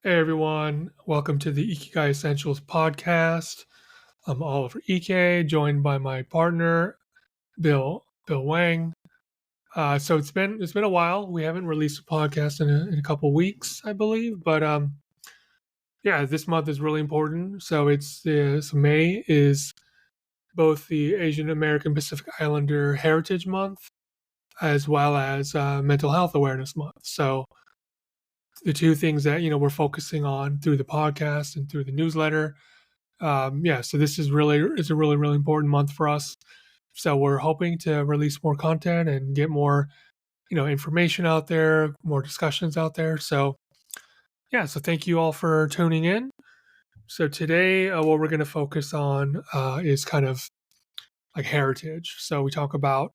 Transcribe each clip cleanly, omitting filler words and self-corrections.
Hey everyone, welcome to the Ikigai Essentials podcast. I'm Oliver Ike, joined by my partner Bill Wang. So it's been a while. We haven't released a podcast in a couple weeks, I believe. But yeah, this month is really important. So May is both the Asian American Pacific Islander Heritage Month as well as Mental Health Awareness Month. So the two things that we're focusing on through the podcast and through the newsletter. Yeah, so this is a really important month for us. So we're hoping to release more content and get more information out there, more discussions out there. So yeah, so thank you all for tuning in. So today, what we're going to focus on is kind of like heritage. So we talk about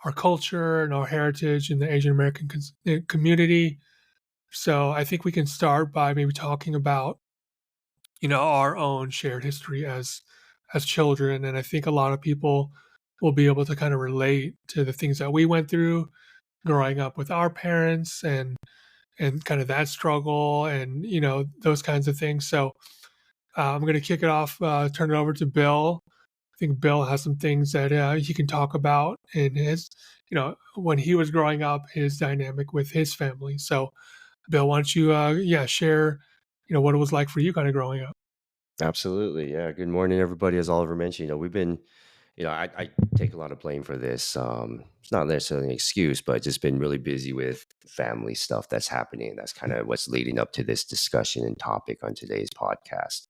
our culture and our heritage in the Asian American community. So I think we can start by maybe talking about our own shared history as children, and I think a lot of people will be able to kind of relate to the things that we went through growing up with our parents and kind of that struggle and those kinds of things. So I'm going to kick it off, turn it over to Bill. I think Bill has some things that he can talk about in his when he was growing up, his dynamic with his family. So Bill, why don't you share what it was like for you kind of growing up. Absolutely. Yeah. Good morning, everybody. As Oliver mentioned, we've been, I take a lot of blame for this. It's not necessarily an excuse, but just been really busy with family stuff that's happening. That's kind of what's leading up to this discussion and topic on today's podcast.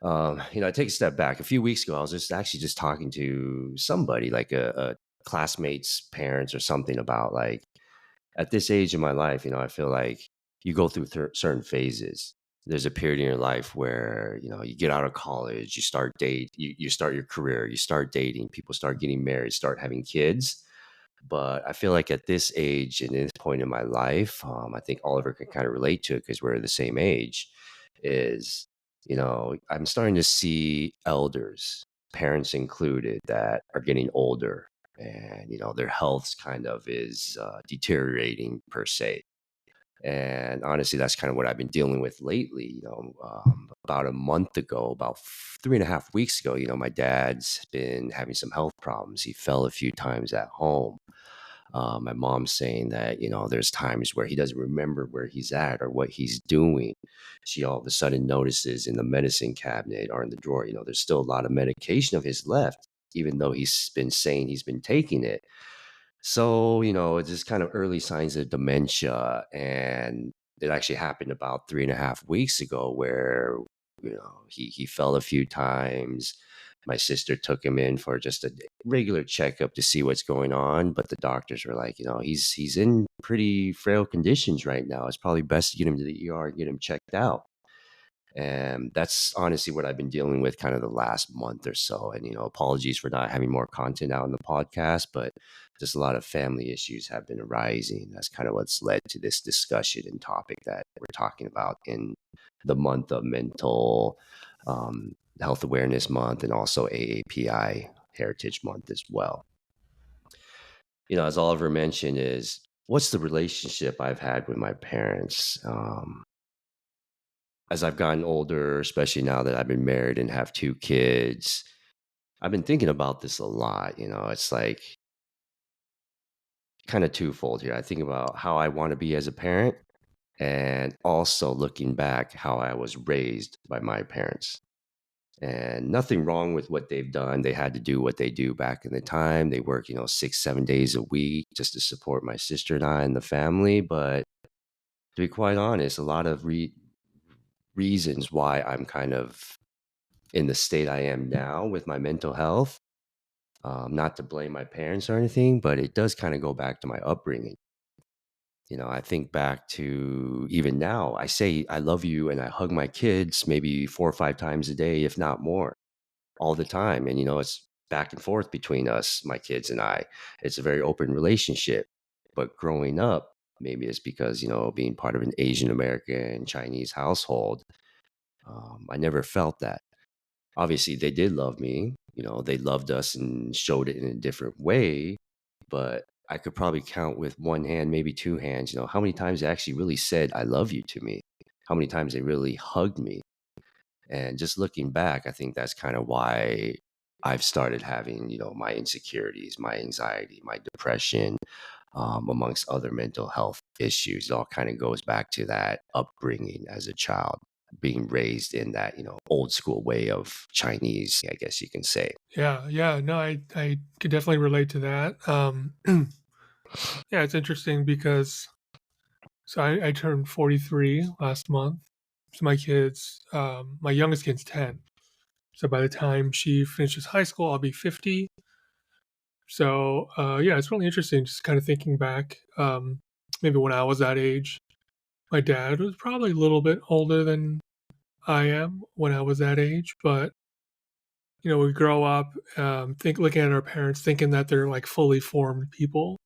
I take a step back. A few weeks ago, I was just talking to somebody, like a classmate's parents or something, about like at this age in my life, I feel like you go through certain phases. There's a period in your life where, you get out of college, you start your career, you start dating, people start getting married, start having kids. But I feel like at this age and this point in my life, I think Oliver can kind of relate to it because we're the same age, is, I'm starting to see elders, parents included, that are getting older and, their health kind of is deteriorating per se. And honestly, that's kind of what I've been dealing with lately. About a month ago, about 3.5 weeks ago, my dad's been having some health problems. He fell a few times at home. My mom's saying that, there's times where he doesn't remember where he's at or what he's doing. She all of a sudden notices in the medicine cabinet or in the drawer, there's still a lot of medication of his left, even though he's been saying he's been taking it. So, it's just kind of early signs of dementia. And it actually happened about 3.5 weeks ago where, he fell a few times. My sister took him in for just a regular checkup to see what's going on. But the doctors were like, he's in pretty frail conditions right now. It's probably best to get him to the ER and get him checked out. And that's honestly what I've been dealing with kind of the last month or so. And, apologies for not having more content out in the podcast, but just a lot of family issues have been arising. That's kind of what's led to this discussion and topic that we're talking about in the month of mental health awareness month and also AAPI Heritage Month as well. As Oliver mentioned, is what's the relationship I've had with my parents? As I've gotten older, especially now that I've been married and have two kids, I've been thinking about this a lot. It's like kind of twofold here. I think about how I want to be as a parent and also looking back how I was raised by my parents. And nothing wrong with what they've done. They had to do what they do back in the time. They work, 6, 7 days a week just to support my sister and I and the family. But to be quite honest, a lot of reasons why I'm kind of in the state I am now with my mental health. Not to blame my parents or anything, but it does kind of go back to my upbringing. I think back to even now, I say I love you and I hug my kids maybe 4 or 5 times a day, if not more, all the time. And, it's back and forth between us, my kids and I. It's a very open relationship. But growing up, maybe it's because, being part of an Asian American Chinese household, I never felt that. Obviously, they did love me. They loved us and showed it in a different way. But I could probably count with one hand, maybe two hands, how many times they actually really said, I love you to me. how many times they really hugged me. And just looking back, I think that's kind of why I've started having, my insecurities, my anxiety, my depression, amongst other mental health issues. It all kind of goes back to that upbringing as a child, being raised in that, old school way of Chinese, I guess you can say. Yeah, yeah. No, I could definitely relate to that. Yeah, it's interesting because I turned 43 last month. So my youngest kid's 10. So by the time she finishes high school, I'll be 50. So yeah, it's really interesting just kind of thinking back. Maybe when I was that age, my dad was probably a little bit older than I am when I was that age, but we grow up, looking at our parents, thinking that they're like fully formed people,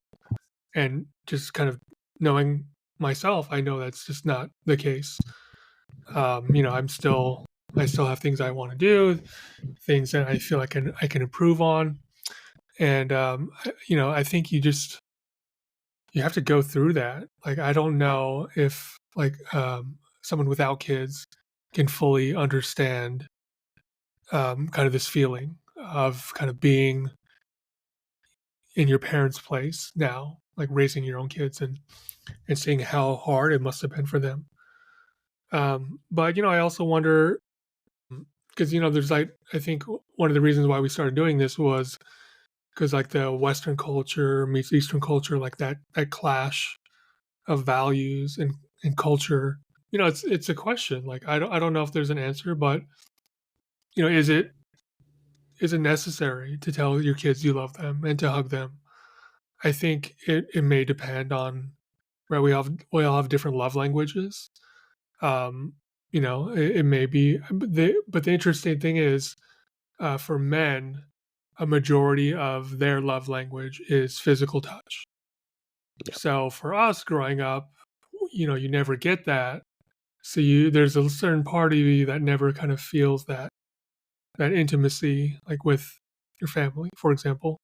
and just kind of knowing myself, I know that's just not the case. I still have things I want to do, things that I feel I can improve on, and I think you have to go through that. Like I don't know if someone without kids can fully understand kind of this feeling of kind of being in your parents' place now, like raising your own kids and seeing how hard it must have been for them. But I also wonder because there's like I think one of the reasons why we started doing this was because like the Western culture meets Eastern culture, like that clash of values and culture. It's a question. Like I don't know if there's an answer, but is it necessary to tell your kids you love them and to hug them? I think it may depend on right. We all have different love languages. Um, it may be, but the interesting thing is, for men, a majority of their love language is physical touch. Yeah, So for us growing up, you never get that. So there's a certain part of you that never kind of feels that intimacy, like with your family, for example.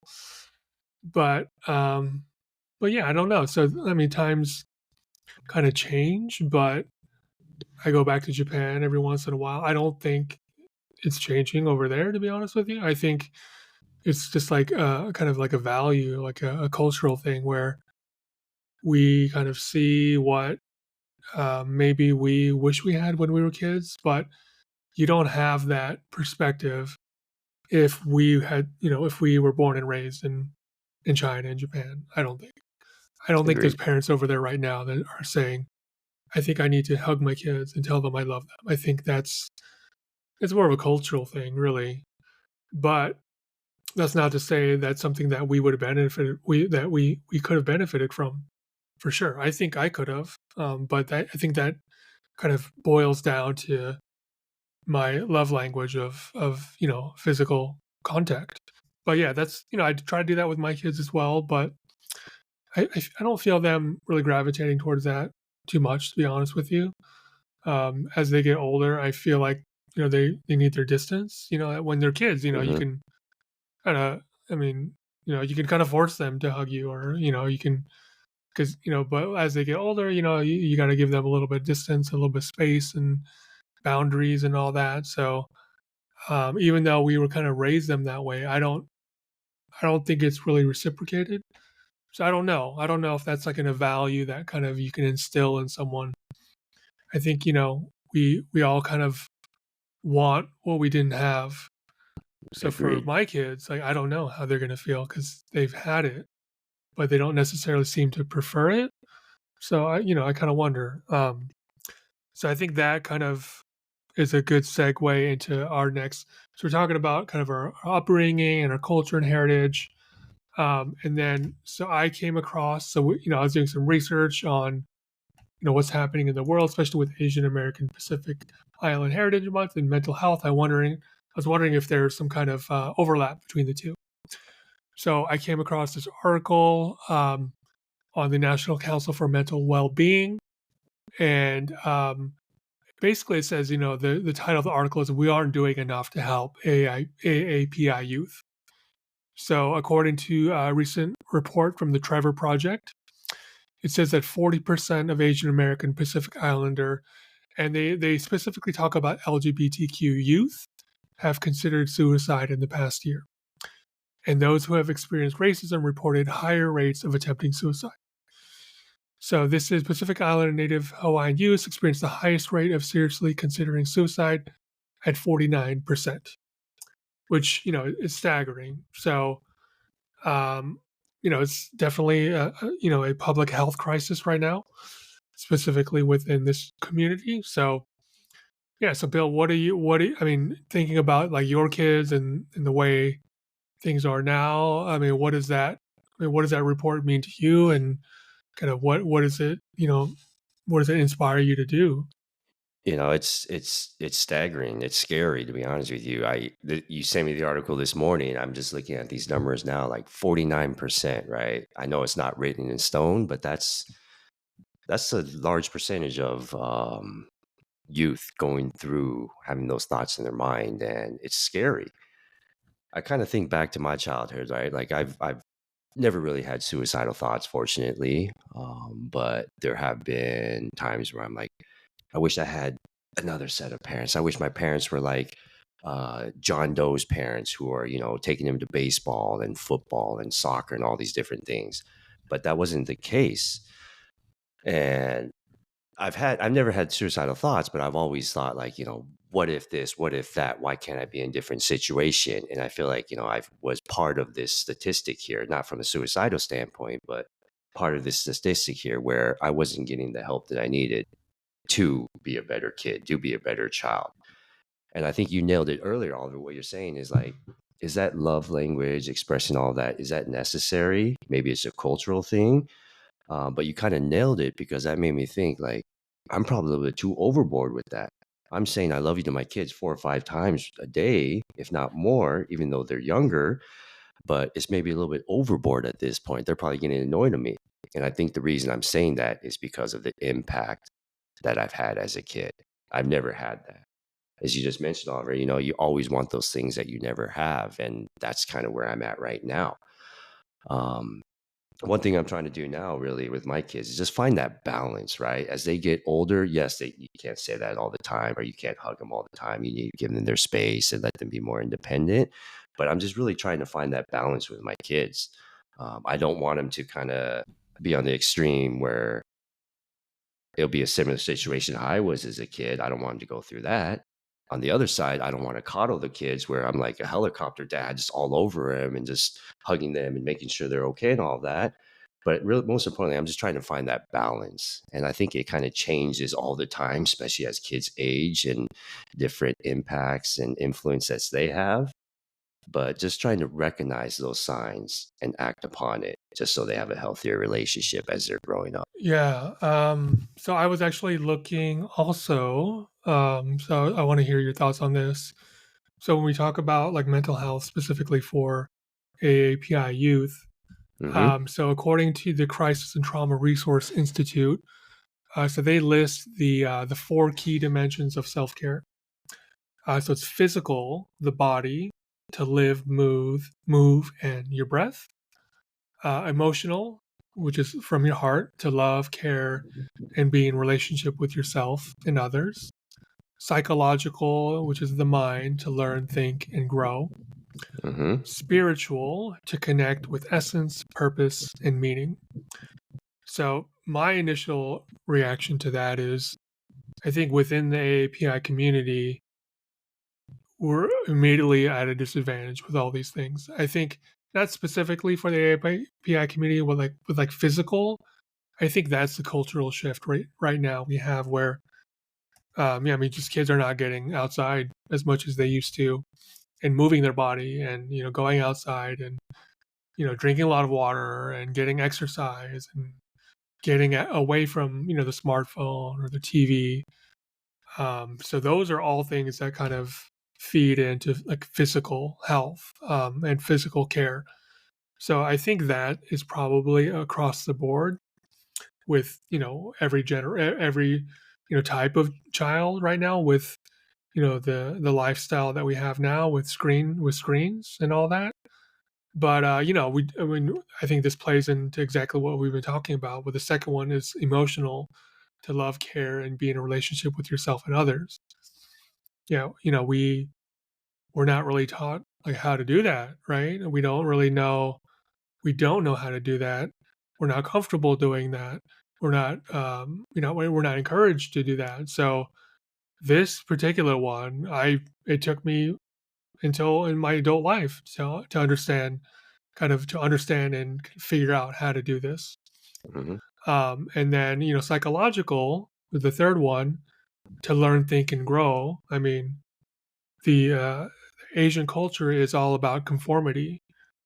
But yeah, I don't know. So I mean, times kind of change, but I go back to Japan every once in a while. I don't think it's changing over there, to be honest with you. I think it's just like kind of like a value, like a cultural thing where we kind of see what maybe we wish we had when we were kids, but you don't have that perspective if if we were born and raised in China and Japan. I don't think there's agreed. parents over there right now that are saying, I think I need to hug my kids and tell them I love them. I think it's more of a cultural thing, really. But that's not to say that's something that we would have benefited we could have benefited from for sure. I think I could have, but I think that kind of boils down to my love language of physical contact. But yeah, that's I try to do that with my kids as well, but I don't feel them really gravitating towards that too much, to be honest with you. As they get older, I feel like they need their distance. When they're kids, you Hmm. can kind of, I mean, you can kind of force them to hug you, or you can because but as they get older, you got to give them a little bit of distance, a little bit of space, and boundaries and all that. So even though we were kind of raised them that way, I don't think it's really reciprocated. So I don't know if that's like a value that kind of you can instill in someone. I think we all kind of want what we didn't have. So for Agreed. my kids, like I don't know how they're gonna feel because they've had it, but they don't necessarily seem to prefer it. So I kind of wonder. So I think that kind of is a good segue into our next. So we're talking about kind of our upbringing and our culture and heritage. And then so I came across. So I was doing some research on what's happening in the world, especially with Asian American Pacific Island Heritage Month and mental health. I was wondering if there's some kind of overlap between the two. So I came across this article on the National Council for Mental Well-being, and basically it says, the title of the article is "We Aren't Doing Enough to Help AAPI Youth." So according to a recent report from the Trevor Project, it says that 40% of Asian American Pacific Islander and they specifically talk about LGBTQ youth have considered suicide in the past year, and those who have experienced racism reported higher rates of attempting suicide. So this is Pacific Island native Hawaiian youth experienced the highest rate of seriously considering suicide at 49%, which is staggering. So it's definitely a public health crisis right now, specifically within this community. So yeah, so Bill, I mean, thinking about like your kids and the way things are now, I mean, what does that report mean to you, and kind of what is it, what does it inspire you to do? It's staggering. It's scary, to be honest with you. You sent me the article this morning. I'm just looking at these numbers now, like 49%, right? I know it's not written in stone, but that's a large percentage of youth going through having those thoughts in their mind, and it's scary. I kind of think back to my childhood, right? Like I've never really had suicidal thoughts, fortunately, but there have been times where I'm like, I wish I had another set of parents. I wish my parents were like John Doe's parents, who are, taking him to baseball and football and soccer and all these different things. But that wasn't the case. And I've never had suicidal thoughts, but I've always thought like, what if this, what if that? Why can't I be in a different situation? And I feel like, I was part of this statistic here, not from a suicidal standpoint, but part of this statistic here where I wasn't getting the help that I needed to be a better kid, to be a better child. And I think you nailed it earlier, Oliver. What you're saying is like, is that love language, expressing all that, is that necessary? Maybe it's a cultural thing. But you kind of nailed it, because that made me think like, I'm probably a little bit too overboard with that. I'm saying I love you to my kids 4 or 5 times a day, if not more, even though they're younger, but it's maybe a little bit overboard at this point. They're probably getting annoyed of me. And I think the reason I'm saying that is because of the impact that I've had as a kid. I've never had that. As you just mentioned, Oliver, you always want those things that you never have. And that's kind of where I'm at right now. Um, One thing I'm trying to do now, really, with my kids is just find that balance, right? As they get older, yes, you can't say that all the time, or you can't hug them all the time. You need to give them their space and let them be more independent. But I'm just really trying to find that balance with my kids. I don't want them to kind of be on the extreme where it'll be a similar situation I was as a kid. I don't want them to go through that. On the other side, I don't want to coddle the kids where I'm like a helicopter dad, just all over them and just hugging them and making sure they're okay and all that. But really, most importantly, I'm just trying to find that balance. And I think it kind of changes all the time, especially as kids age and different impacts and influences they have. But just trying to recognize those signs and act upon it just so they have a healthier relationship as they're growing up. Yeah. So I was actually looking also. So I want to hear your thoughts on this. So when we talk about like mental health specifically for AAPI youth, Hmm. so according to the Crisis and Trauma Resource Institute, so they list the four key dimensions of self care. So it's physical, the body, to live, move, and your breath. Emotional, which is from your heart, to love, care, and be in relationship with yourself and others. Psychological, which is the mind, to learn, think, and grow. Hmm. Spiritual, to connect with essence, purpose, and meaning. So my initial reaction to that is, I think within the AAPI community, we're immediately at a disadvantage with all these things. I think not specifically for the AAPI community, with like physical. I think that's the cultural shift right now we have where, yeah, I mean, just kids are not getting outside as much as they used to, and moving their body, and going outside, and drinking a lot of water and getting exercise and getting away from the smartphone or the TV. So those are all things that kind of feed into like physical health, and physical care. So I think that is probably across the board with every type of child right now, with the lifestyle that we have now with screens and all that. But I think this plays into exactly what we've been talking about. But the second one is emotional. to love, care, and be in a relationship with yourself and others. We're not really taught like how to do that, right? And we don't know how to do that. We're not comfortable doing that. We're not encouraged to do that. So this particular one, it took me until in my adult life to understand, to understand and figure out how to do this. Hmm. And then, psychological, the third one, to learn, think, and grow. I mean, the Asian culture is all about conformity.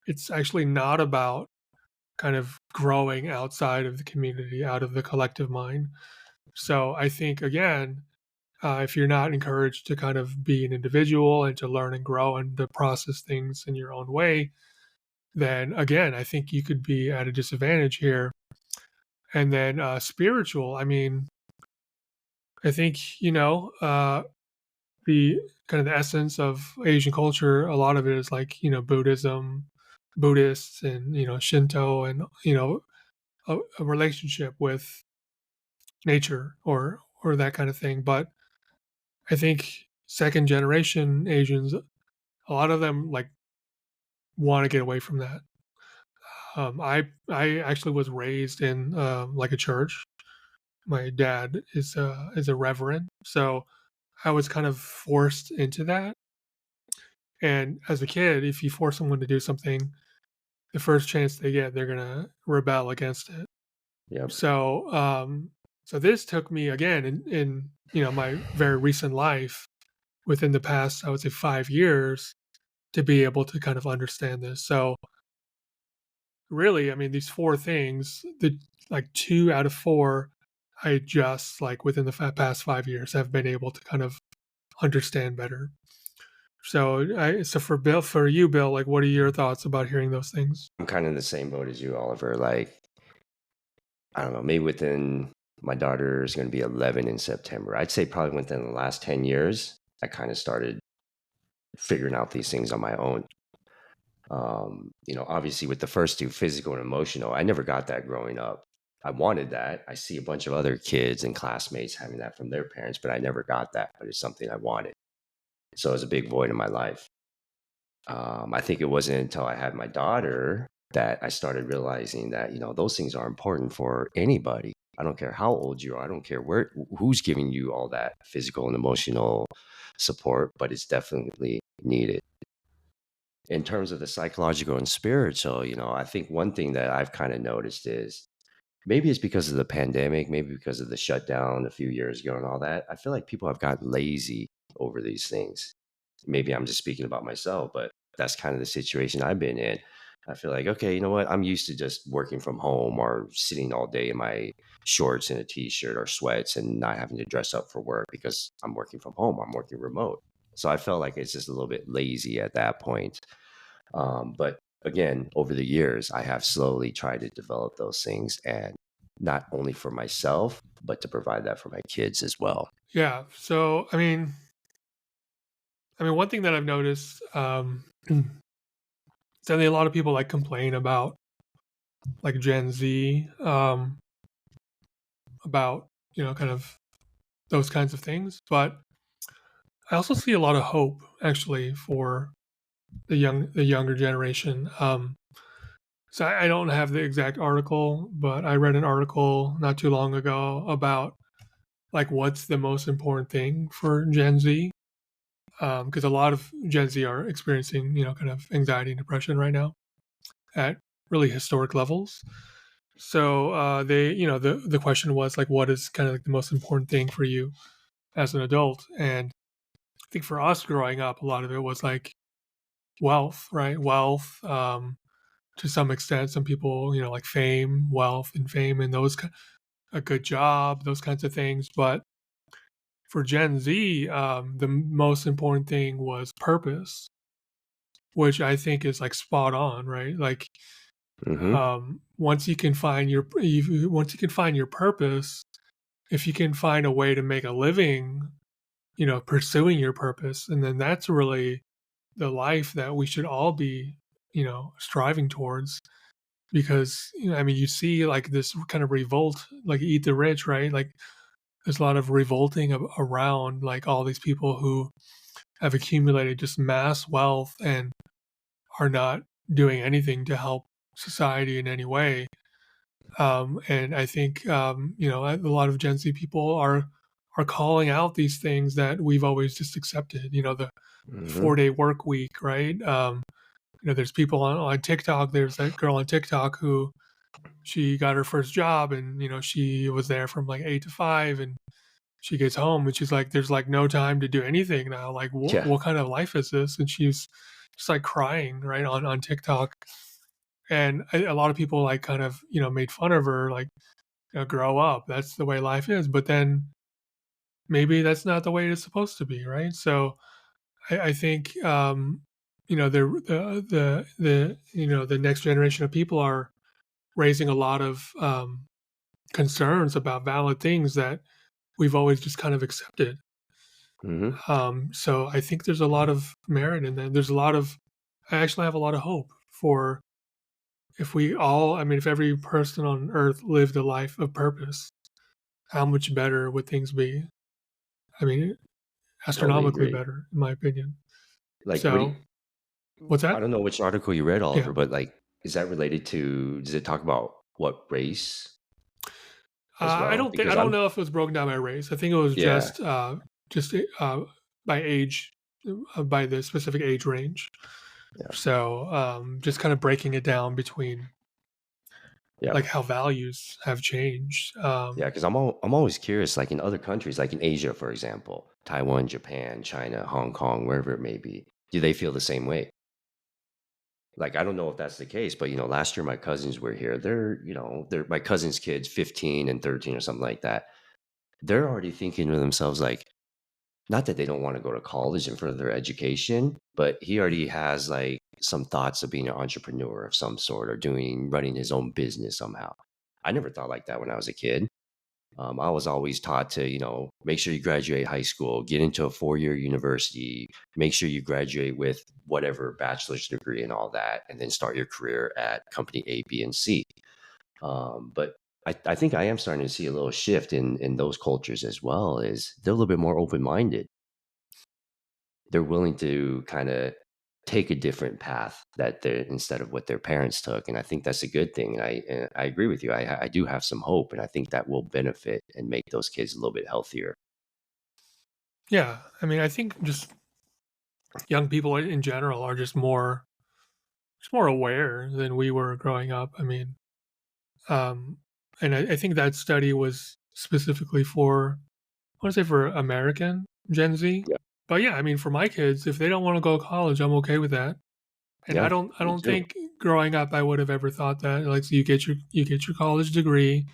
It's actually not about kind of growing outside of the community, out of the collective mind. So I think, again, if you're not encouraged to kind of be an individual and to learn and grow and to process things in your own way, then again, I think you could be at a disadvantage here. And then spiritual, I mean, I think, the kind of the essence of Asian culture, a lot of it is like, Buddhism, Buddhists and, Shinto and, a relationship with nature or that kind of thing. But I think second generation Asians, a lot of them like want to get away from that. I actually was raised in like a church. My dad is a reverend, so I was kind of forced into that. And as a kid, if you force someone to do something, the first chance they get, they're gonna rebel against it. Yep. So, so this took me again in my very recent life, within the past, I would say 5 years, to be able to kind of understand this. So, really, I mean, these four things, the like 2 out of 4, I just like within the past 5 years have been able to kind of understand better. So for you, Bill, like, what are your thoughts about hearing those things? I'm kind of in the same boat as you, Oliver. Like, I don't know, maybe within my daughter is going to be 11 in September. I'd say probably within the last 10 years, I kind of started figuring out these things on my own. Obviously with the first two, physical and emotional, I never got that growing up. I wanted that. I see a bunch of other kids and classmates having that from their parents, but I never got that. But it's something I wanted. So it was a big void in my life. I think it wasn't until I had my daughter that I started realizing that, those things are important for anybody. I don't care how old you are. I don't care who's giving you all that physical and emotional support, but it's definitely needed. In terms of the psychological and spiritual, I think one thing that I've kind of noticed is maybe it's because of the pandemic, maybe because of the shutdown a few years ago and all that. I feel like people have gotten lazy over these things. Maybe I'm just speaking about myself, but that's kind of the situation I've been in. I feel like, okay, you know what? I'm used to just working from home or sitting all day in my shorts and a t-shirt or sweats and not having to dress up for work because I'm working from home. I'm working remote. So I felt like it's just a little bit lazy at that point. But again, over the years, I have slowly tried to develop those things and not only for myself, but to provide that for my kids as well. Yeah. So I mean, one thing that I've noticed, certainly a lot of people like complain about like Gen Z, about kind of those kinds of things, but I also see a lot of hope actually for the younger generation. So I don't have the exact article, but I read an article not too long ago about like what's the most important thing for Gen Z, because a lot of Gen Z are experiencing kind of anxiety and depression right now at really historic levels. So they the question was like, what is kind of like the most important thing for you as an adult? And I think for us growing up, a lot of it was like wealth, right? Wealth, to some extent, some people, like fame, wealth, and fame, and a good job, those kinds of things. But for Gen Z, the most important thing was purpose, which I think is like spot on, right? Like, Hmm. once you can find your purpose, if you can find a way to make a living, pursuing your purpose, and then that's really the life that we should all be, striving towards. Because I mean, you see like this kind of revolt, like Eat the Rich, right? Like there's a lot of revolting around like all these people who have accumulated just mass wealth and are not doing anything to help society in any way. And I think a lot of Gen Z people are calling out these things that we've always just accepted. The Hmm. 4-day work week, right? There's people on TikTok. There's that girl on TikTok who she got her first job, and she was there from like 8 to 5, and she gets home and she's like, "There's like no time to do anything now. Like, Yeah. what kind of life is this?" And she's just like crying right on TikTok. And a lot of people like kind of made fun of her, like, grow up. That's the way life is. But then maybe that's not the way it's supposed to be, right? So I think the next generation of people are raising a lot of concerns about valid things that we've always just kind of accepted. Hmm. So I think there's a lot of merit in that. I actually have a lot of hope for if we all, I mean, if every person on earth lived a life of purpose, how much better would things be? I mean, Totally astronomically agree. better, in my opinion. Like, what do So, what's I that? don't know which article you read, Yeah. Oliver, but like, is that related to? Does it talk about what race as I well? don't think I Because don't I'm, know if it was broken down by race. I think it was yeah, just by age, by the specific age range. yeah, So just kind of breaking it down between yeah. like how values have changed. Yeah, because I'm always curious, like in other countries, like in Asia, for example, Taiwan, Japan, China, Hong Kong, wherever it may be, do they feel the same way? Like, I don't know if that's the case, but last year my cousins were here. They're my cousins' kids, 15 and 13 or something like that. They're already thinking to themselves, like, not that they don't want to go to college and further their education, but he already has like some thoughts of being an entrepreneur of some sort or running his own business somehow. I never thought like that when I was a kid. I was always taught to, make sure you graduate high school, get into a 4-year university, make sure you graduate with whatever bachelor's degree and all that, and then start your career at company A, B, and C. But I think I am starting to see a little shift in those cultures as well. Is they're a little bit more open minded. They're willing to kind of take a different path that they instead of what their parents took, and I think that's a good thing. And I agree with you. I do have some hope, and I think that will benefit and make those kids a little bit healthier. Yeah, I mean, I think just young people in general are just more aware than we were growing up. I mean, um, and I think that study was specifically for, I want to say, for American Gen Z. Yeah, But yeah, I mean, for my kids, if they don't want to go to college, I'm okay with that. And I yeah, don't I me don't too. think growing up I would have ever thought that. Like, so you get your college degree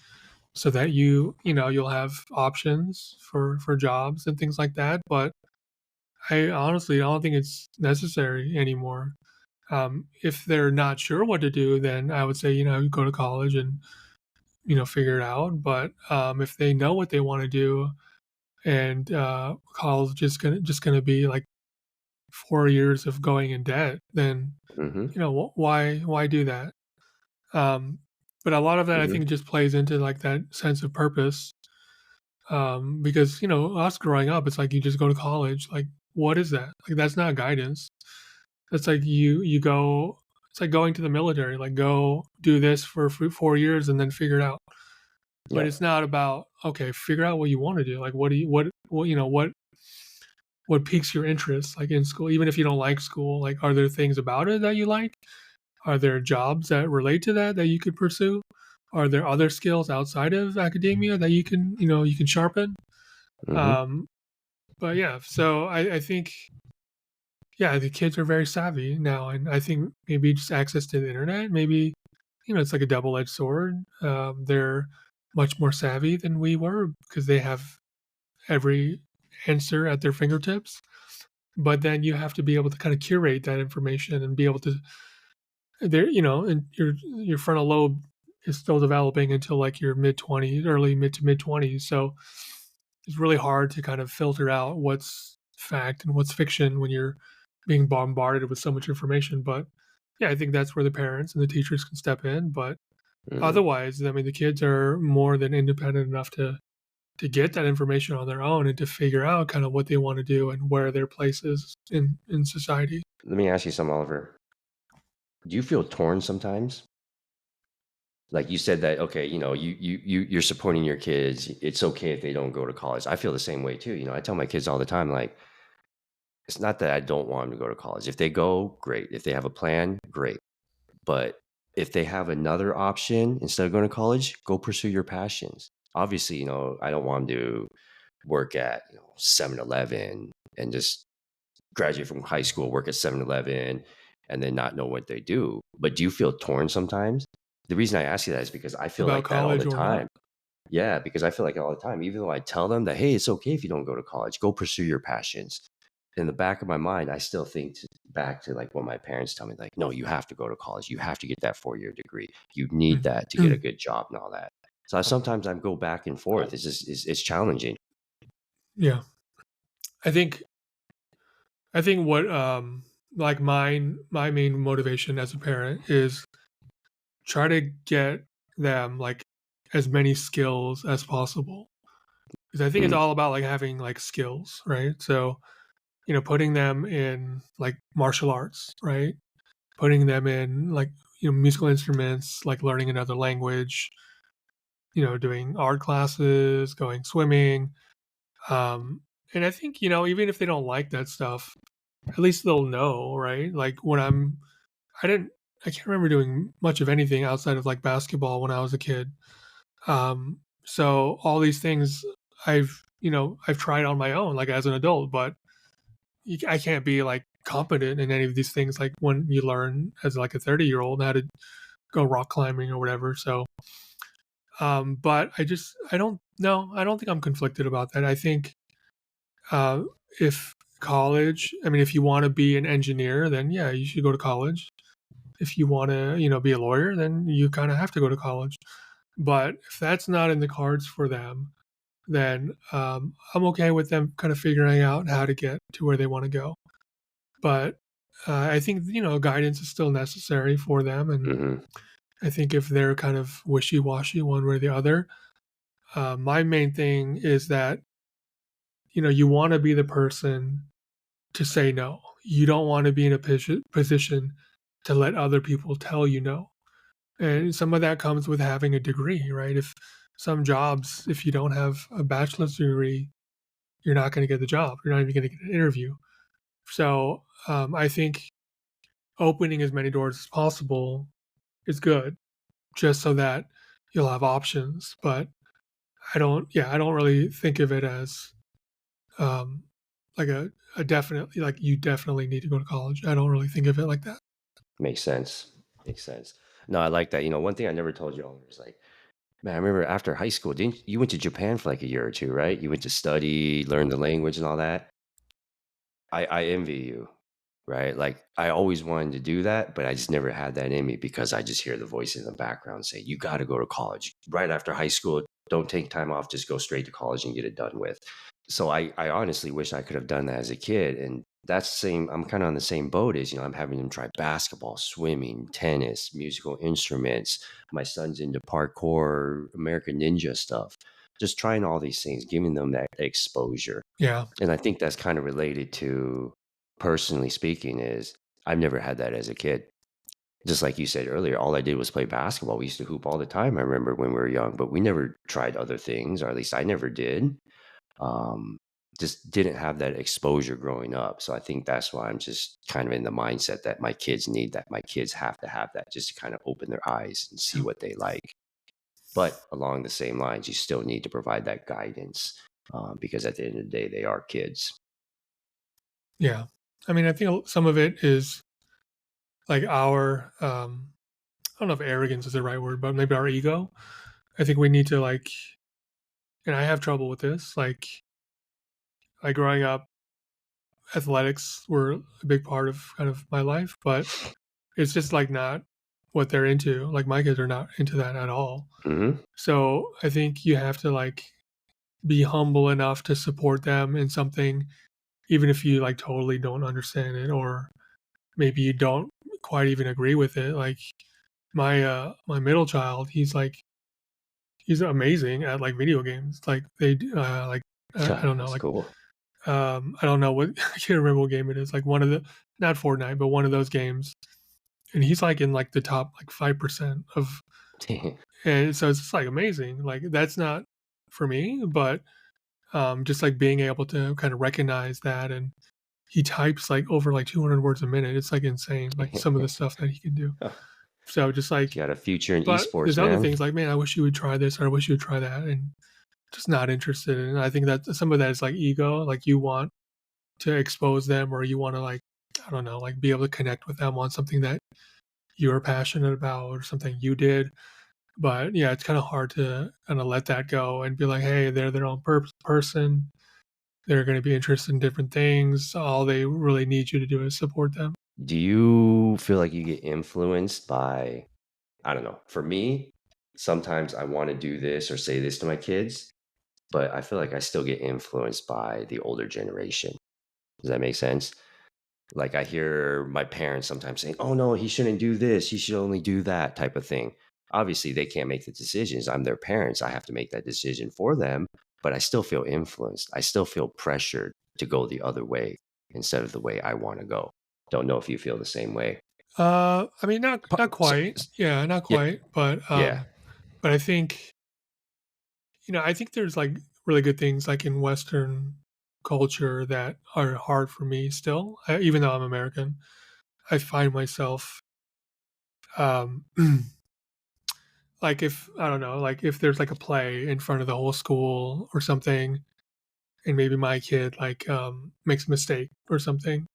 so that you'll have options for jobs and things like that. But I honestly don't think it's necessary anymore. If they're not sure what to do, then I would say go to college and figure it out. But if they know what they want to do, and college just gonna be like 4 years of going in debt, then Hmm. why do that? Um, but a lot of that I Hmm. think just plays into like that sense of purpose. Because us growing up, it's like you just go to college. Like, what is that? Like, that's not guidance. That's like you go. It's like going to the military. Like, go do this for 4 years and then figure it out. But Yeah. it's not about, okay, figure out what you want to do. Like, what do you what what piques your interest, like in school, even if you don't like school. Like, are there things about it that you like? Are there jobs that relate to that you could pursue? Are there other skills outside of academia that you can sharpen? Hmm. Um, but yeah, so I think, yeah, the kids are very savvy now, and I think maybe just access to the internet, maybe it's like a double-edged sword. They're much more savvy than we were because they have every answer at their fingertips. But then you have to be able to kind of curate that information and be able to and your frontal lobe is still developing until like your mid 20s, early mid-to-mid 20s. So it's really hard to kind of filter out what's fact and what's fiction when you're being bombarded with so much information. But yeah, I think that's where the parents and the teachers can step in. But Hmm. otherwise, I mean, the kids are more than independent enough to to get that information on their own and to figure out kind of what they want to do and where their place is in society. Let me ask you something, Oliver. Do you feel torn sometimes? Like you said that, okay, you're supporting your kids. It's okay if they don't go to college. I feel the same way too. I tell my kids all the time, like, it's not that I don't want them to go to college. If they go, great. If they have a plan, great. But if they have another option instead of going to college, go pursue your passions. Obviously, I don't want them to work at 7-Eleven and just graduate from high school, work at 7-Eleven, and then not know what they do. But do you feel torn sometimes? The reason I ask you that is because I feel About like that all college the or not. time. Yeah, because I feel like all the time, even though I tell them that, hey, it's okay if you don't go to college, go pursue your passions. In the back of my mind, I still think back to like what my parents tell me, like, no, you have to go to college. You have to get that 4-year degree. You need that to get a Mm. good job and all that. So sometimes I go back and forth. It's challenging. Yeah. I think what like my main motivation as a parent is try to get them like as many skills as possible. Because I think it's Mm, all about like having like skills, right? So, putting them in like martial arts, right? Putting them in like, musical instruments, like learning another language, doing art classes, going swimming. Um, and I think, even if they don't like that stuff, at least they'll know, right? Like I didn't, I can't remember doing much of anything outside of like basketball when I was a kid. So all these things I've tried on my own, like as an adult, but I can't be like competent in any of these things. Like when you learn as like a 30-year-old how to go rock climbing or whatever. So, but I don't know. I don't think I'm conflicted about that. I think, uh, if college, I mean, if you want to be an engineer, then yeah, you should go to college. If you want to, be a lawyer, then you kind of have to go to college. But if that's not in the cards for them, then I'm okay with them kind of figuring out how to get to where they want to go. But I think guidance is still necessary for them, and hmm I think if they're kind of wishy washy one way or the other, my main thing is that you want to be the person to say no. You don't want to be in a position to let other people tell you no. And some of that comes with having a degree, right? If some jobs, if you don't have a bachelor's degree, you're not going to get the job. You're not even going to get an interview. So I think opening as many doors as possible is good, just so that you'll have options. But I don't really think of it as um, like a definitely like you definitely need to go to college. I don't really think of it like that. Makes sense. Makes sense. No, I like that. One thing I never told you, Oliver, is like, man, I remember after high school, didn't you went to Japan for like a year or two, right? You went to study, learn the language and all that. I envy you, right? Like I always wanted to do that, but I just never had that in me because I just hear the voice in the background say, you got to go to college right after high school. Don't take time off, just go straight to college and get it done with. So I honestly wish I could have done that as a kid. And that's the same, I'm kind of on the same boat as, I'm having them try basketball, swimming, tennis, musical instruments. My son's into parkour, American Ninja stuff. Just trying all these things, giving them that exposure. Yeah, And I think that's kind of related to, personally speaking, is I've never had that as a kid. Just like you said earlier, all I did was play basketball. We used to hoop all the time. I remember when we were young, but we never tried other things, or at least I never did. Um, just didn't have that exposure growing up. So I think that's why I'm just kind of in the mindset that my kids need that. My kids have to have that just to kind of open their eyes and see yeah, what they like. But along the same lines, you still need to provide that guidance, because at the end of the day, they are kids. yeah. I mean, I think some of it is like our I don't know if arrogance is the right word, but maybe our ego. I think we need to like, and I have trouble with this. Like growing up, athletics were a big part of kind of my life, but it's just like not what they're into. Like my kids are not into that at all. hmm So I think you have to like be humble enough to support them in something, even if you like totally don't understand it, or maybe you don't quite even agree with it. Like my middle child, he's like he's amazing at like video games. Like like I don't know, That's like cool. I don't know what I can't remember what game it is. Like one of the not Fortnite, but one of those games, and he's like in like the top like 5% of, and so it's just like amazing. Like that's not for me, but just like being able to kind of recognize that, and he types like over like 200 words a minute. It's like insane. Like some of the stuff that he can do. So just He's like, got a future in but esports, there's other man. things like, man, I wish you would try this or I wish you would try that, and just not interested in it. I think that some of that is like ego, like you want to expose them or you want to like, I don't know, like be able to connect with them on something that you're passionate about or something you did. But yeah, it's kind of hard to kind of let that go and be like, hey, they're their own person. They're going to be interested in different things. All they really need you to do is support them. Do you feel like you get influenced by, I don't know, for me, sometimes I want to do this or say this to my kids, but I feel like I still get influenced by the older generation. Does that make sense? Like I hear my parents sometimes saying, "Oh no, he shouldn't do this. He should only do that," type of thing. Obviously, they can't make the decisions. I'm their parents. I have to make that decision for them, but I still feel influenced. I still feel pressured to go the other way instead of the way I want to go. Don't know if you feel the same way. I mean, not So, quite. Yeah, not yeah, quite. yeah, But I think I think there's like really good things like in Western culture that are hard for me still, even though I'm American. I find myself um, like if I don't know, like if there's like a play in front of the whole school or something, and maybe my kid like makes a mistake or something.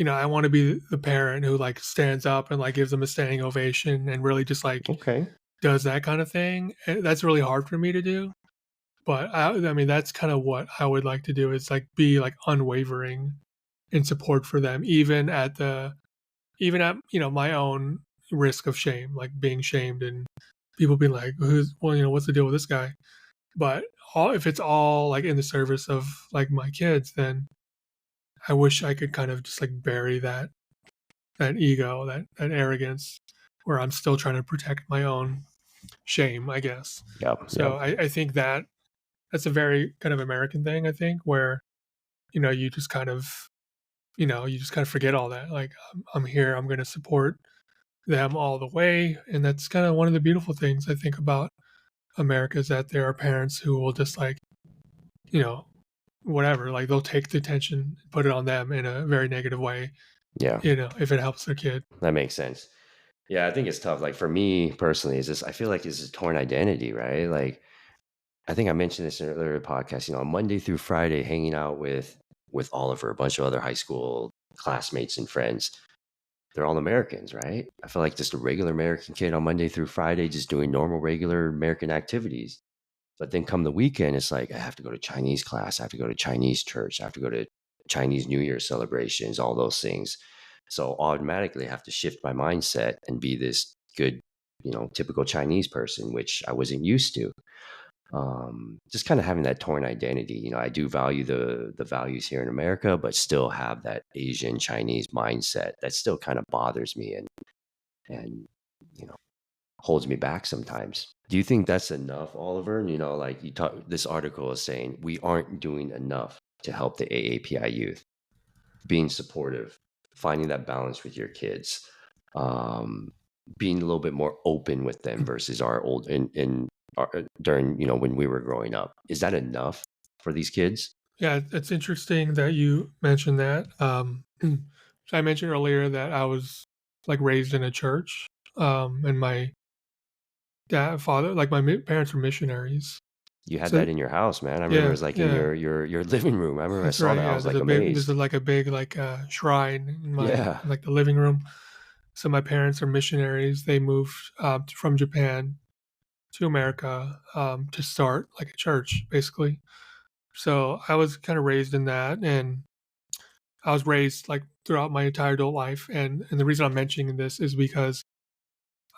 I want to be the parent who like stands up and like gives them a standing ovation and really just like okay, does that kind of thing. And that's really hard for me to do. But I mean, that's kind of what I would like to do is like be like unwavering in support for them, even at my own risk of shame, like being shamed and people being like, "Who's well, what's the deal with this guy?" But if it's all like in the service of like my kids, then I wish I could kind of just like bury that ego, that arrogance, where I'm still trying to protect my own shame, I guess. yep, So yep, I think that's a very kind of American thing, I think, where you just kind of you just kind of forget all that. Like I'm here, I'm going to support them all the way, and that's kind of one of the beautiful things I think about America is that there are parents who will just like you know whatever, like they'll take the attention, put it on them in a very negative way, yeah. if it helps their kid. That makes sense. Yeah, I think it's tough. Like for me personally, is this? I feel like it's a torn identity, right? Like I think I mentioned this in an earlier podcast. On Monday through Friday, hanging out with Oliver, a bunch of other high school classmates and friends. They're all Americans, right? I feel like just a regular American kid on Monday through Friday, just doing normal, regular American activities. But then come the weekend, it's like I have to go to Chinese class, I have to go to Chinese church, I have to go to Chinese New Year celebrations, all those things. So automatically I have to shift my mindset and be this good, typical Chinese person, which I wasn't used to. Just kind of having that torn identity. I do value the values here in America, but still have that Asian Chinese mindset that still kind of bothers me and you know holds me back sometimes. Do you think that's enough, Oliver? And, like you talk, this article is saying we aren't doing enough to help the AAPI youth, being supportive, finding that balance with your kids, um, being a little bit more open with them versus our old in our, during when we were growing up. Is that enough for these kids? Yeah, it's interesting that you mentioned that. So I mentioned earlier that I was like raised in a church, and my father, like my parents were missionaries. You had that So in your house, man. I remember it yeah, was like in yeah, your living room. I remember I that's saw right. that. I Yeah, was like amazed. like a big like shrine Yeah. in like the living room. So my parents are missionaries. They moved from Japan to America to start like a church, basically. So I was kind of raised in that, and I was raised like throughout my entire adult life. And the reason I'm mentioning this is because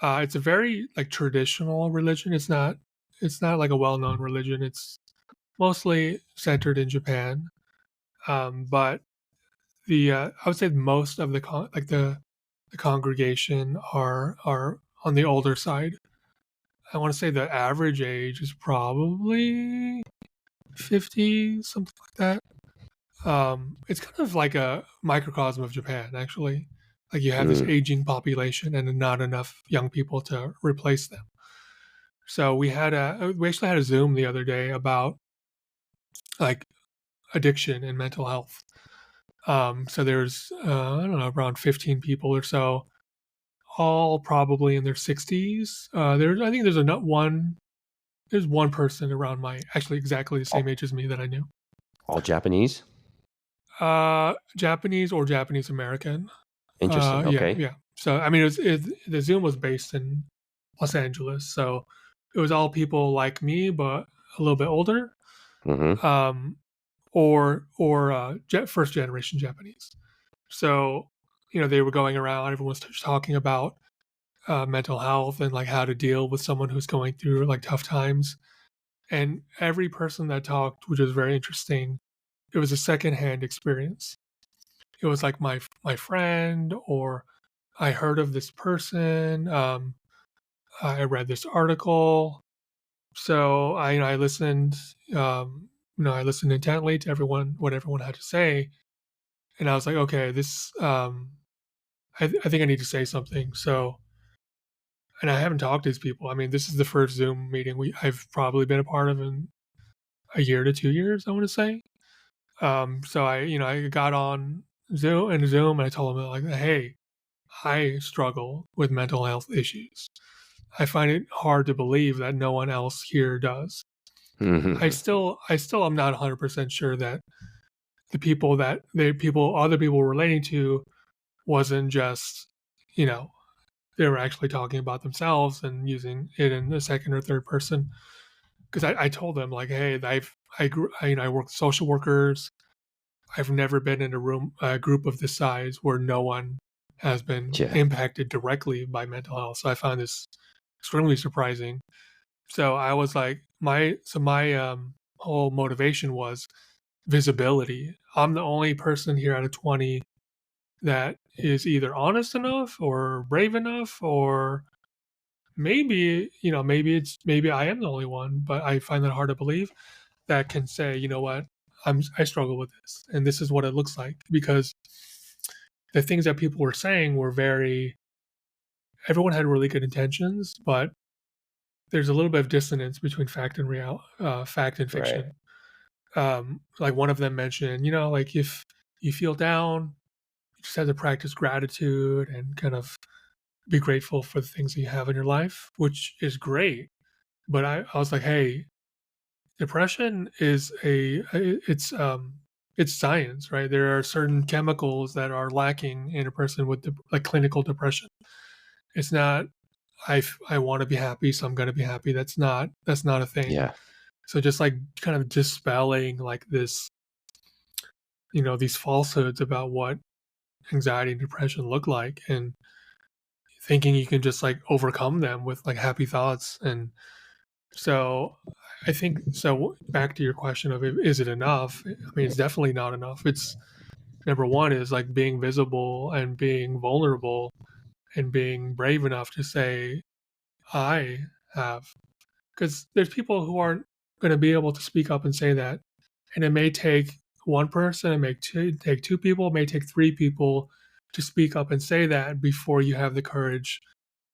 it's a very like traditional religion. It's not like a well-known religion. It's mostly centered in Japan. But the I would say most of the congregation are on the older side. I want to say the average age is probably 50, something like that. It's kind of like a microcosm of Japan, actually. Like you have this Mm, aging population and not enough young people to replace them. So we actually had a Zoom the other day about like addiction and mental health. So there's I don't know, around 15 people or so, all probably in their 60s. I think there's one person around my actually exactly the same all, age as me that I knew. all Japanese? Japanese or Japanese American. Interesting. Yeah, Okay. yeah. So I mean, the Zoom was based in Los Angeles, so it was all people like me, but a little bit older, Mm-hmm. um, first generation Japanese. So they were going around. Everyone was talking about mental health and like how to deal with someone who's going through like tough times. And every person that talked, which was very interesting, it was a secondhand experience. It was like my friend, or I heard of this person. I read this article. So I listened. I listened intently to what everyone had to say, and I was like, okay, this. I think I need to say something. So, and I haven't talked to these people. I mean, this is the first Zoom meeting I've probably been a part of in a year to 2 years. I want to say. So I got on Zoom, and I told them like, hey, I struggle with mental health issues. I find it hard to believe that no one else here does. Mm-hmm. I still am not 100% sure that other people were relating to wasn't just, you know, they were actually talking about themselves and using it in the second or third person. Because I told them like, hey, I work with social workers. I've never been in a group of this size where no one has been Yeah. impacted directly by mental health. So I found this extremely surprising. So I was like, my whole motivation was visibility. I'm the only person here out of 20 that is either honest enough or brave enough, or maybe I am the only one, but I find that hard to believe, that can say, you know what, I struggle with this, and this is what it looks like. Because the things that people were saying were very, everyone had really good intentions, but there's a little bit of dissonance between fact and Right. fiction. Like one of them mentioned, like if you feel down, you just have to practice gratitude and kind of be grateful for the things that you have in your life, which is great. But I was like, hey, depression is it's science, right? There are certain chemicals that are lacking in a person with like clinical depression. It's not I want to be happy, so I'm going to be happy. That's not a thing. Yeah. So just like kind of dispelling like this, these falsehoods about what anxiety and depression look like, and thinking you can just like overcome them with like happy thoughts. And so I think so. Back to your question of is it enough? I mean, it's definitely not enough. It's number one is like being visible and being vulnerable and being brave enough to say, I have, because there's people who aren't going to be able to speak up and say that. And it may take one person, it may take two people, it may take three people to speak up and say that before you have the courage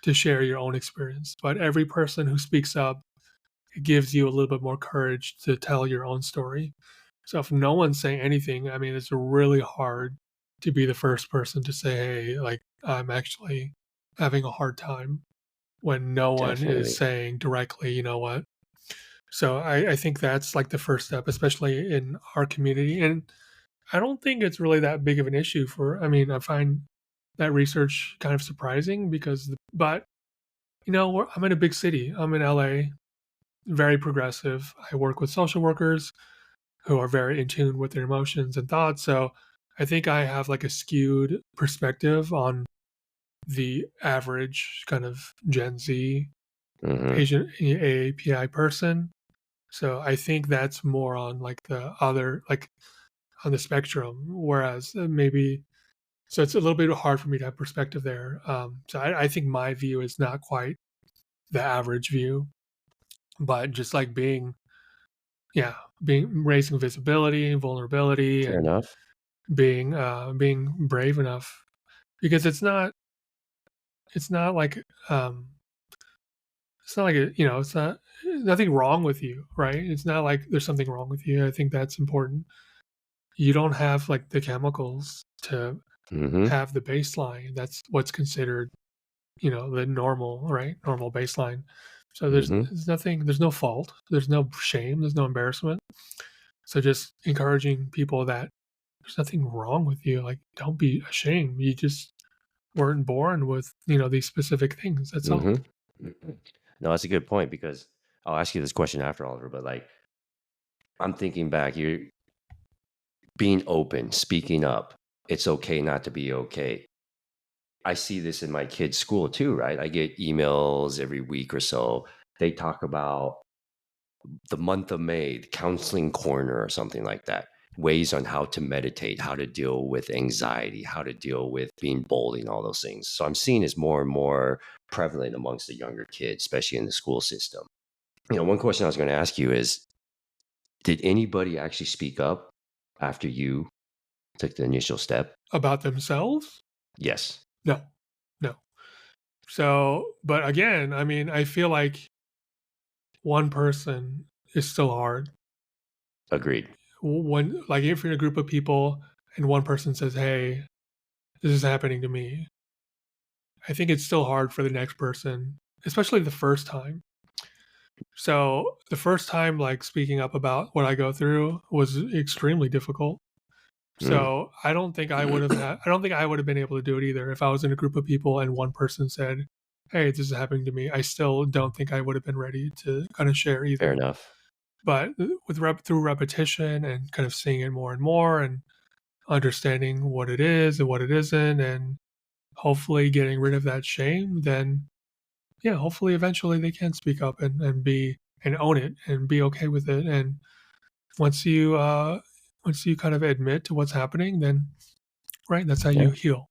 to share your own experience. But every person who speaks up, it gives you a little bit more courage to tell your own story. So if no one's saying anything, I mean, it's really hard to be the first person to say, hey, like, I'm actually having a hard time, when no one is Definitely. saying directly, you know what. So I think that's like the first step, especially in our community. And I don't think it's really that big of an issue I mean, I find that research kind of surprising but I'm in a big city. I'm in LA, very progressive. I work with social workers who are very in tune with their emotions and thoughts. So I think I have like a skewed perspective on the average kind of Gen Z Mm-hmm. Asian AAPI person. So I think that's more on like the other, like on the spectrum, whereas maybe, so it's a little bit hard for me to have perspective there. So I think my view is not quite the average view, but just like yeah, being raising visibility and vulnerability Fair and enough. being brave enough because it's not like it's not like it's not nothing wrong with you, right? It's not like there's something wrong with you. I think that's important. You don't have like the chemicals to Mhm. have the baseline. That's what's considered, the normal, right? Normal baseline. So Mhm. there's no fault, there's no shame, there's no embarrassment. So just encouraging people that there's nothing wrong with you. Like, don't be ashamed. You just weren't born with, these specific things. That's all. Mhm. No, that's a good point because I'll ask you this question after, Oliver, but, like, I'm thinking back, you're being open, speaking up. It's okay not to be okay. I see this in my kids' school too, right? I get emails every week or so. They talk about the month of May, the counseling corner or something like that. Ways on how to meditate, how to deal with anxiety, how to deal with being bold and all those things. So I'm seeing this more and more prevalent amongst the younger kids, especially in the school system. One question I was going to ask you is, did anybody actually speak up after you took the initial step? About themselves? Yes. No, no. So, but again, I mean, I feel like one person is still hard. Agreed. When, like, if you're in a group of people and one person says, "Hey, this is happening to me," I think it's still hard for the next person, especially the first time. So the first time, like speaking up about what I go through was extremely difficult. Mm. So I don't think I would have been able to do it either if I was in a group of people and one person said, "Hey, this is happening to me." I still don't think I would have been ready to kind of share Fair either. enough. But through repetition and kind of seeing it more and more and understanding what it is and what it isn't and hopefully getting rid of that shame, then yeah, hopefully eventually they can speak up and own it and be okay with it. And once you once you kind of admit to what's happening, then right, that's how Yeah. you heal.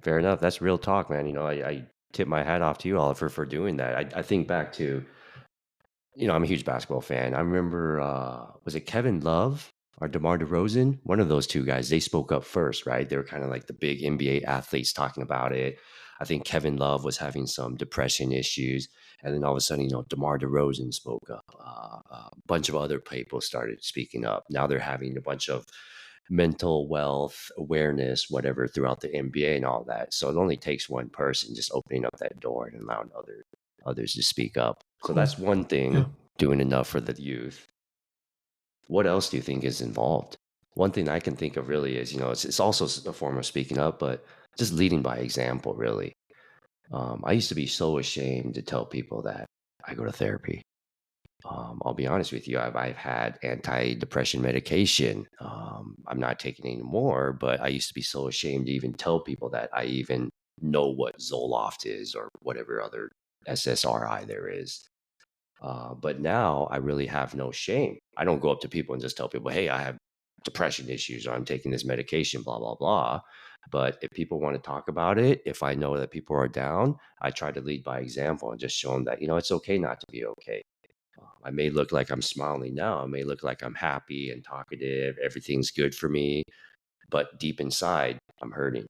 Fair enough. That's real talk, man. I tip my hat off to you, Oliver, for doing that. I think back to, I'm a huge basketball fan. I remember, was it Kevin Love or DeMar DeRozan? One of those two guys, they spoke up first, right? They were kind of like the big NBA athletes talking about it. I think Kevin Love was having some depression issues. And then all of a sudden, DeMar DeRozan spoke up. A bunch of other people started speaking up. Now they're having a bunch of mental wealth awareness, whatever, throughout the NBA and all that. So it only takes one person just opening up that door and allowing others to speak up. So Cool. that's one Yeah. thing, doing enough for the youth. What else do you think is involved? One thing I can think of really is, it's also a form of speaking up, but just leading by example, really. I used to be so ashamed to tell people that I go to therapy. I'll be honest with you, I've had antidepressant medication. I'm not taking any more, but I used to be so ashamed to even tell people that I even know what Zoloft is or whatever other SSRI there is. But now I really have no shame. I don't go up to people and just tell people, hey, I have depression issues or I'm taking this medication, blah, blah, blah. But if people want to talk about it, if I know that people are down, I try to lead by example and just show them that, it's okay not to be okay. I may look like I'm smiling now. I may look like I'm happy and talkative. Everything's good for me. But deep inside, I'm hurting.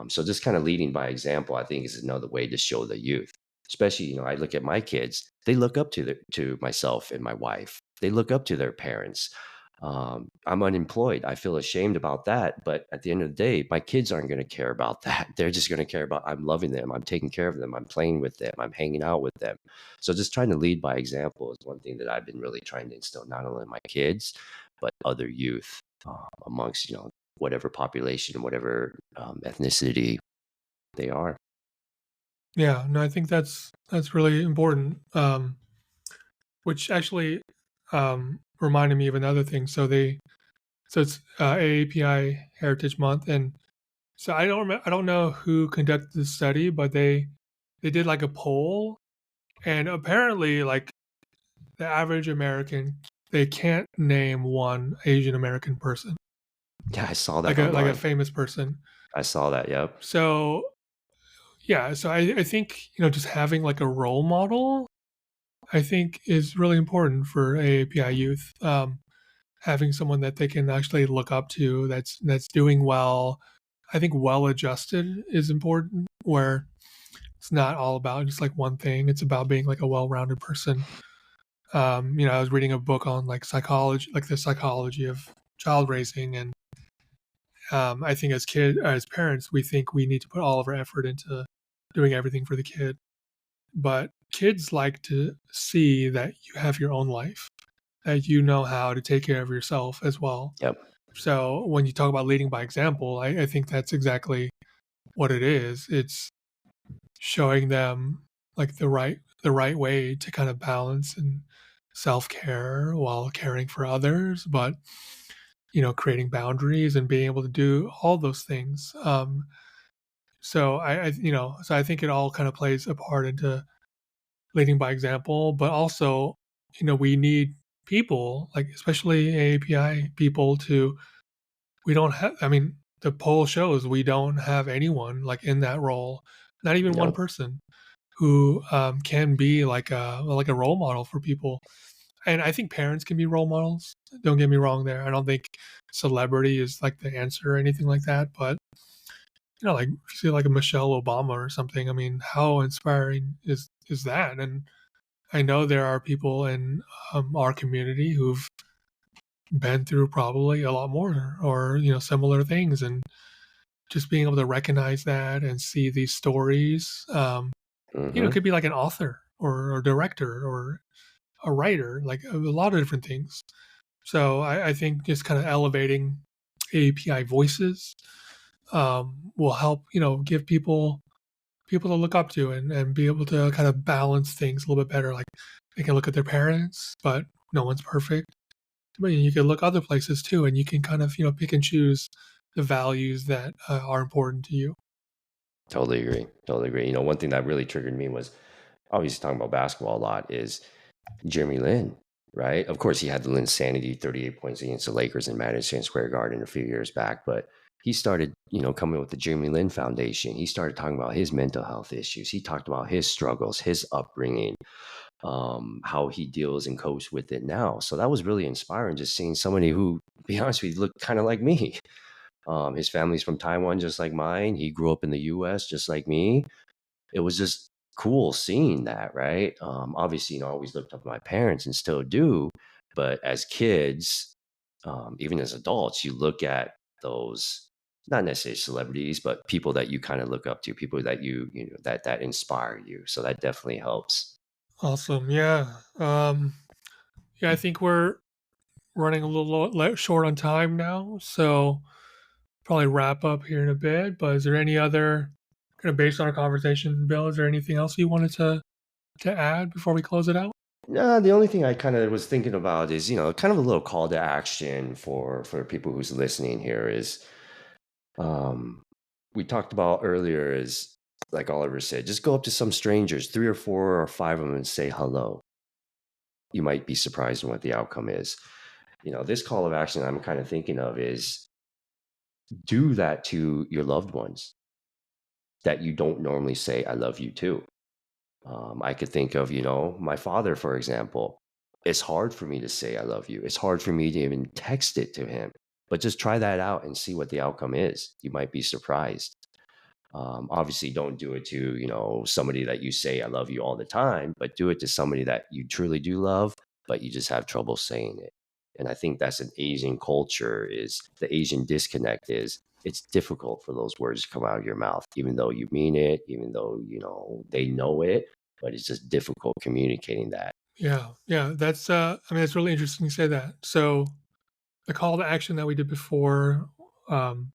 So just kind of leading by example, I think is another way to show the youth. Especially, I look at my kids; they look up to myself and my wife. They look up to their parents. I'm unemployed. I feel ashamed about that, but at the end of the day, my kids aren't going to care about that. They're just going to care about I'm loving them, I'm taking care of them, I'm playing with them, I'm hanging out with them. So just trying to lead by example is one thing that I've been really trying to instill not only in my kids but other youth amongst whatever population, whatever ethnicity they are. Yeah. No, I think that's really important. Which actually reminded me of another thing. So it's AAPI Heritage Month, and so I don't know who conducted the study, but they did like a poll, and apparently like the average American, they can't name one Asian American person, Yeah, I saw that like a online. famous person. I saw that. Yep. So yeah, so I think, just having like a role model, I think is really important for AAPI youth. Having someone that they can actually look up to that's doing well. I think well adjusted is important, where it's not all about just like one thing. It's about being like a well rounded person. I was reading a book on like psychology, like the psychology of child raising, and I think as parents, we think we need to put all of our effort into doing everything for the kid, but kids like to see that you have your own life, that you know how to take care of yourself as well. Yep. So when you talk about leading by example, I think that's exactly what it is. It's showing them like the right way to kind of balance and self-care while caring for others, but creating boundaries and being able to do all those things. So I think it all kind of plays a part into leading by example, but also, we need people, like especially AAPI people, to we don't have. I mean, the poll shows we don't have anyone like in that role, not even one Yep. person who can be like a role model for people. And I think parents can be role models. Don't get me wrong there. I don't think celebrity is like the answer or anything like that. But like if you see like a Michelle Obama or something, I mean, how inspiring is that? And I know there are people in our community who've been through probably a lot more or similar things, and just being able to recognize that and see these stories, it Hmm. could be like an author or director or a writer, like a lot of different things. So I think just kind of elevating API voices will help, give people to look up to, and be able to kind of balance things a little bit better. Like they can look at their parents, but no one's perfect. But you can look other places too, and you can kind of, pick and choose the values that are important to you. Totally agree. Totally agree. One thing that really triggered me was obviously talking about basketball a lot is Jeremy Lin, right? Of course, he had the insanity 38 points against the Lakers in Madison Square Garden a few years back, but he started, coming with the Jeremy Lin Foundation. He started talking about his mental health issues. He talked about his struggles, his upbringing, how he deals and copes with it now. So that was really inspiring, just seeing somebody who, to be honest with you, looked kind of like me. His family's from Taiwan, just like mine. He grew up in the U.S., just like me. It was just cool seeing that, right? Obviously, I always looked up to my parents and still do. But as kids, even as adults, you look at those, not necessarily celebrities, but people that you kind of look up to, people that that inspire you. So that definitely helps. Awesome. Yeah. Yeah, I think we're running a little short on time now, so probably wrap up here in a bit. But is there any other kind of based on our conversation, Bill? Is there anything else you wanted to add before we close it out? No, the only thing I kind of was thinking about is, kind of a little call to action for people who's listening here is, um, we talked about earlier is like Oliver said, just go up to some strangers, three or four or five of them, and say hello. You might be surprised in what the outcome is. This call of action I'm kind of thinking of is do that to your loved ones that you don't normally say, I love you too. I could think of, my father, for example. It's hard for me to say I love you. It's hard for me to even text it to him. But just try that out and see what the outcome is. You might be surprised. Obviously, don't do it to somebody that you say I love you all the time, but do it to somebody that you truly do love, but you just have trouble saying it. And I think that's an Asian culture is the Asian disconnect is it's difficult for those words to come out of your mouth, even though you mean it, even though they know it, but it's just difficult communicating that. Yeah, yeah. That's I mean, it's really interesting you say that. So the call to action that we did before, um,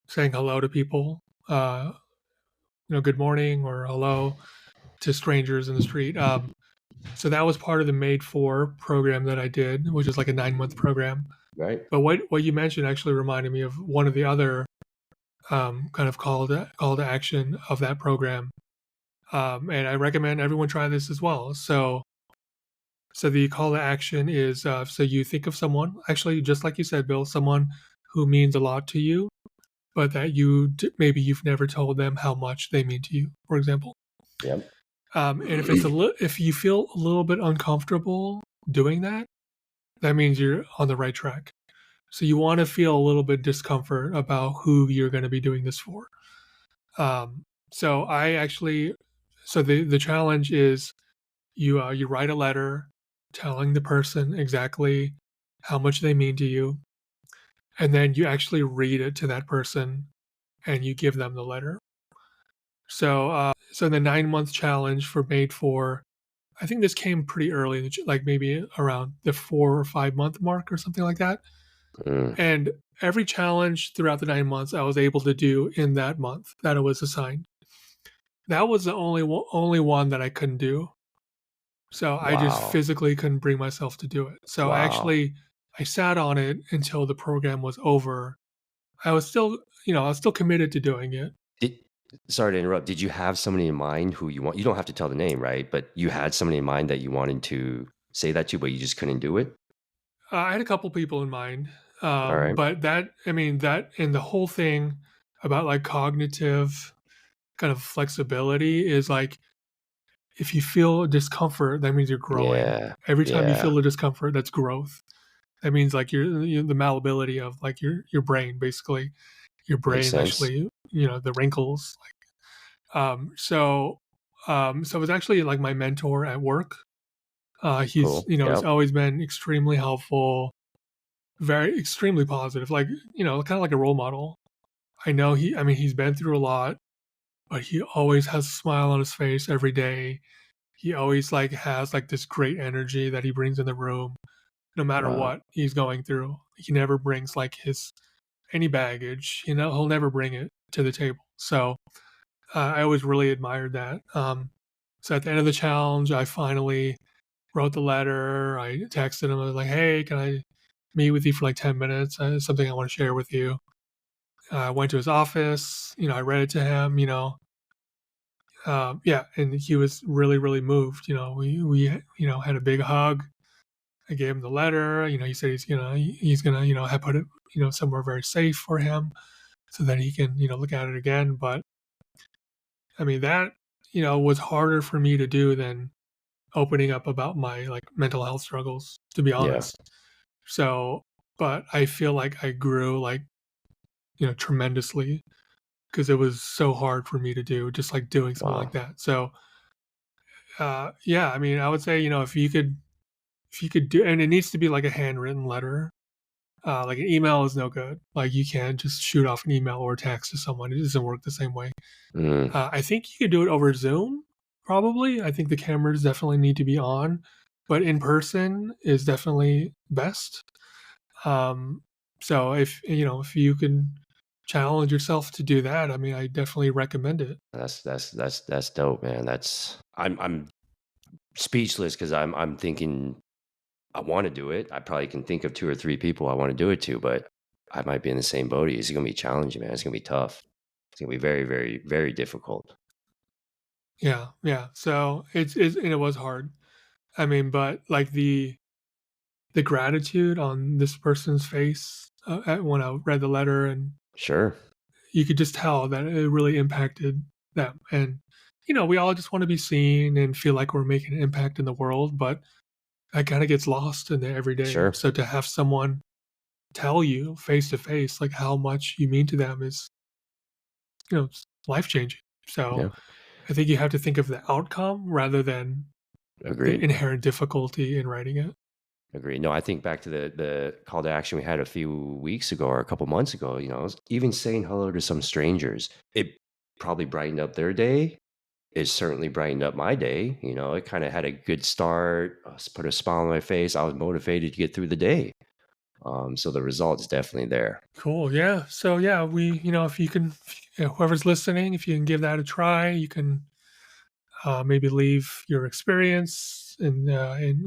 saying hello to people, good morning or hello to strangers in the street. So that was part of the Made For program that I did, which is like a 9-month program. Right. But what you mentioned actually reminded me of one of the other kind of call to action of that program, and I recommend everyone try this as well. So the call to action is so you think of someone, actually, just like you said, Bill, someone who means a lot to you, but that maybe you've never told them how much they mean to you, for example. Yep. And if you feel a little bit uncomfortable doing that, that means you're on the right track. So you want to feel a little bit discomfort about who you're going to be doing this for. Um, so I actually, so the challenge is you write a letter telling the person exactly how much they mean to you, and then you actually read it to that person and you give them the letter. So the 9 month challenge for Made for, I think this came pretty early, like maybe around the 4 or 5 month mark or something like that. Mm. And every challenge throughout the 9 months I was able to do in that month that it was assigned. That was the only one that I couldn't do. So I just Wow. physically couldn't bring myself to do it. So Wow. I sat on it until the program was over. I was still committed to doing it. Did Sorry to interrupt. Did you have somebody in mind who you want? You don't have to tell the name, right? But you had somebody in mind that you wanted to say that to, but you just couldn't do it. I had a couple people in mind, All right. but that and the whole thing about like cognitive kind of flexibility is like if you feel discomfort, that means you're growing. Yeah. Every time you Yeah. feel the discomfort, that's growth. That means like you're the malleability of like your brain, basically. Your Makes brain sense. actually, the wrinkles. So it was actually like my mentor at work. He's Cool. he's Yep. always been extremely helpful, very extremely positive, like kind of like a role model. I mean, he's been through a lot, but he always has a smile on his face every day. He always like has like this great energy that he brings in the room, no matter Wow. what he's going through. He never brings like his any baggage. He'll never bring it to the table. So I always really admired that. So at the end of the challenge, I finally wrote the letter. I texted him. I was like, "Hey, can I meet with you for like 10 minutes? Something I want to share with you." I went to his office. I read it to him. Yeah, and he was really, really moved. We had a big hug. I gave him the letter. He said he's gonna have put it somewhere very safe for him so that he can look at it again. But I mean that was harder for me to do than opening up about my like mental health struggles, to be Yeah. honest. So, but I feel like I grew like tremendously because it was so hard for me to do, just like doing something like Wow. that. So, yeah, I mean, I would say if you could do, and it needs to be like a handwritten letter. Like an email is no good. Like you can't just shoot off an email or text to someone. It doesn't work the same way. Mm. I think you could do it over Zoom, probably. I think the cameras definitely need to be on, but in person is definitely best. Um, so if you can challenge yourself to do that, I mean, I definitely recommend it. That's dope, man. I'm speechless because I'm thinking I want to do it. I probably can think of two or three people I want to do it to, but I might be in the same boat. It's gonna be challenging, man. It's gonna be tough. It's gonna be very, very, very difficult. Yeah, yeah. So and it was hard. I mean, but like the gratitude on this person's face when I read the letter, and Sure. you could just tell that it really impacted them. And we all just want to be seen and feel like we're making an impact in the world, but that kind of gets lost in the everyday. Sure. So to have someone tell you face to face like how much you mean to them is life changing. So Yeah. I think you have to think of the outcome rather than the Agreed. inherent difficulty in writing it. Agreed. No, I think back to the call to action we had a few weeks ago or a couple months ago, even saying hello to some strangers, it probably brightened up their day. It certainly brightened up my day. It kind of had a good start, put a smile on my face. I was motivated to get through the day. So the result's definitely there. Cool. Yeah. So yeah, if you can, whoever's listening, if you can give that a try, you can maybe leave your experience in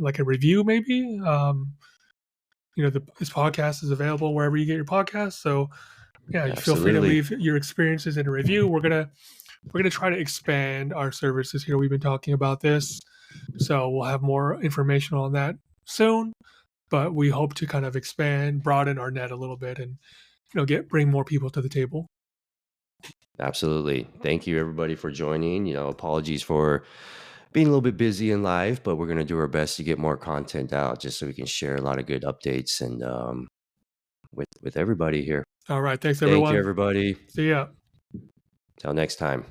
like a review, maybe. This podcast is available wherever you get your podcasts. So yeah, you feel free to Absolutely. leave your experiences in a review. We're gonna try to expand our services here. We've been talking about this, so we'll have more information on that soon. But we hope to kind of expand, broaden our net a little bit, and get bring more people to the table. Absolutely. Thank you, everybody, for joining. Apologies for being a little bit busy in life, but we're going to do our best to get more content out just so we can share a lot of good updates and with everybody here. All right. Thanks, Thank you, everyone. everybody. See ya. Till next time.